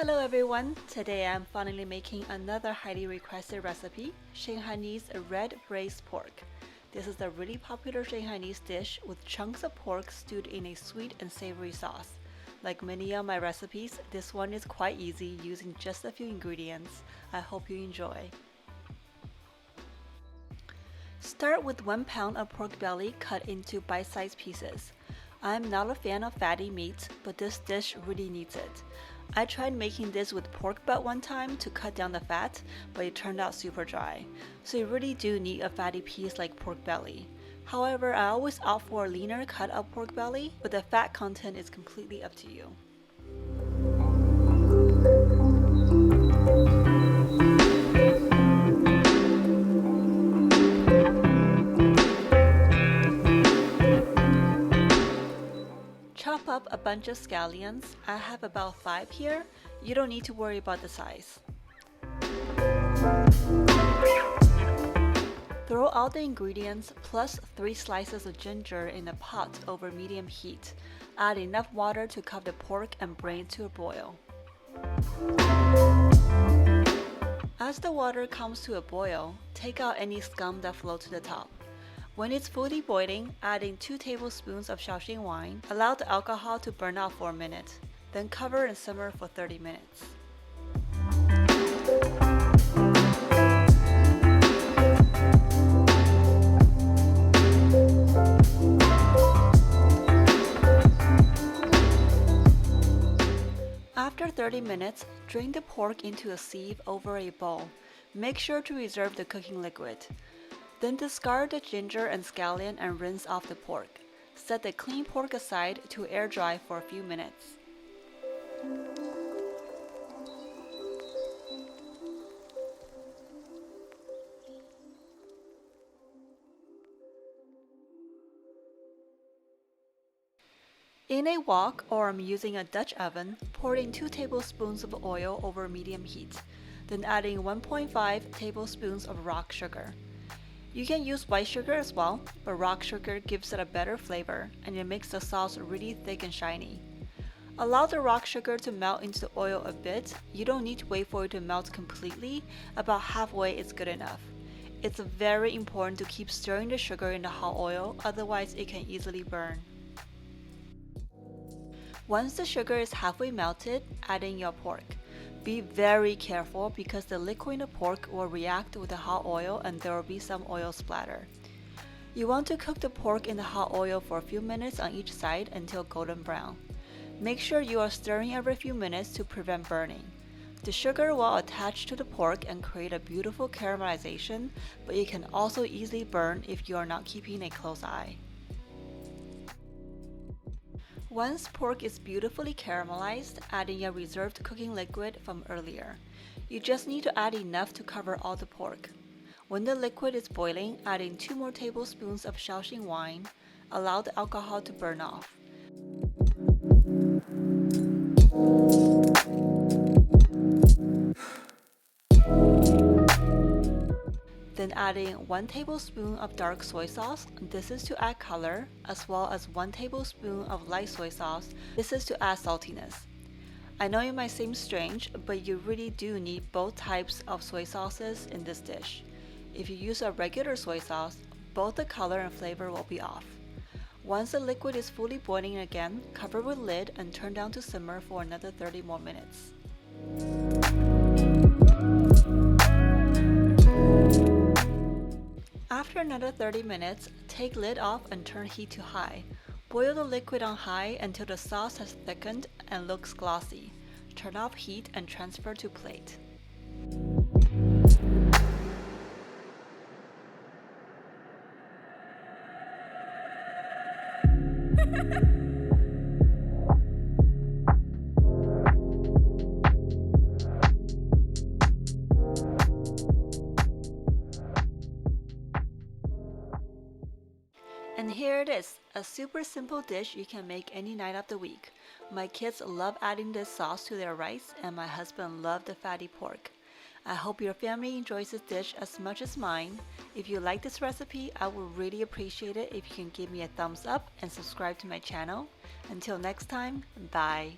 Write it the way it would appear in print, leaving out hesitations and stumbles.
Hello everyone! Today I'm finally making another highly requested recipe, Shanghainese red braised pork. This is a really popular Shanghainese dish with chunks of pork stewed in a sweet and savory sauce. Like many of my recipes, this one is quite easy using just a few ingredients. I hope you enjoy. Start with 1 pound of pork belly cut into bite-sized pieces. I'm not a fan of fatty meat, but this dish really needs it. I tried making this with pork butt one time to cut down the fat, but it turned out super dry. So you really do need a fatty piece like pork belly. However, I always opt for a leaner cut of pork belly, but the fat content is completely up to you. Chop up a bunch of scallions. I have about 5 here. You don't need to worry about the size. Throw all the ingredients plus 3 slices of ginger in a pot over medium heat. Add enough water to cover the pork and bring it to a boil. As the water comes to a boil, take out any scum that floats to the top. When it's fully boiling, add in 2 tablespoons of shaoxing wine. Allow the alcohol to burn out for a minute. Then cover and simmer for 30 minutes. After 30 minutes, drain the pork into a sieve over a bowl. Make sure to reserve the cooking liquid. Then discard the ginger and scallion and rinse off the pork. Set the clean pork aside to air dry for a few minutes. In a wok, or I'm using a Dutch oven, pour in 2 tablespoons of oil over medium heat. Then add in 1.5 tablespoons of rock sugar. You can use white sugar as well, but rock sugar gives it a better flavor and it makes the sauce really thick and shiny. Allow the rock sugar to melt into the oil a bit. You don't need to wait for it to melt completely, about halfway is good enough. It's very important to keep stirring the sugar in the hot oil, otherwise it can easily burn. Once the sugar is halfway melted, add in your pork. Be very careful because the liquid in the pork will react with the hot oil and there will be some oil splatter. You want to cook the pork in the hot oil for a few minutes on each side until golden brown. Make sure you are stirring every few minutes to prevent burning. The sugar will attach to the pork and create a beautiful caramelization, but it can also easily burn if you are not keeping a close eye. Once pork is beautifully caramelized, add in your reserved cooking liquid from earlier. You just need to add enough to cover all the pork. When the liquid is boiling, add in 2 more tablespoons of shaoxing wine. Allow the alcohol to burn off. Then add in 1 tablespoon of dark soy sauce. This is to add color, as well as 1 tablespoon of light soy sauce. This is to add saltiness. I know it might seem strange, but you really do need both types of soy sauces in this dish. If you use a regular soy sauce, both the color and flavor will be off. Once the liquid is fully boiling again, cover with lid and turn down to simmer for another 30 more minutes. After another 30 minutes, take lid off and turn heat to high. Boil the liquid on high until the sauce has thickened and looks glossy. Turn off heat and transfer to plate. And here it is, a super simple dish you can make any night of the week. My kids love adding this sauce to their rice and my husband loved the fatty pork. I hope your family enjoys this dish as much as mine. If you like this recipe, I would really appreciate it if you can give me a thumbs up and subscribe to my channel. Until next time, bye!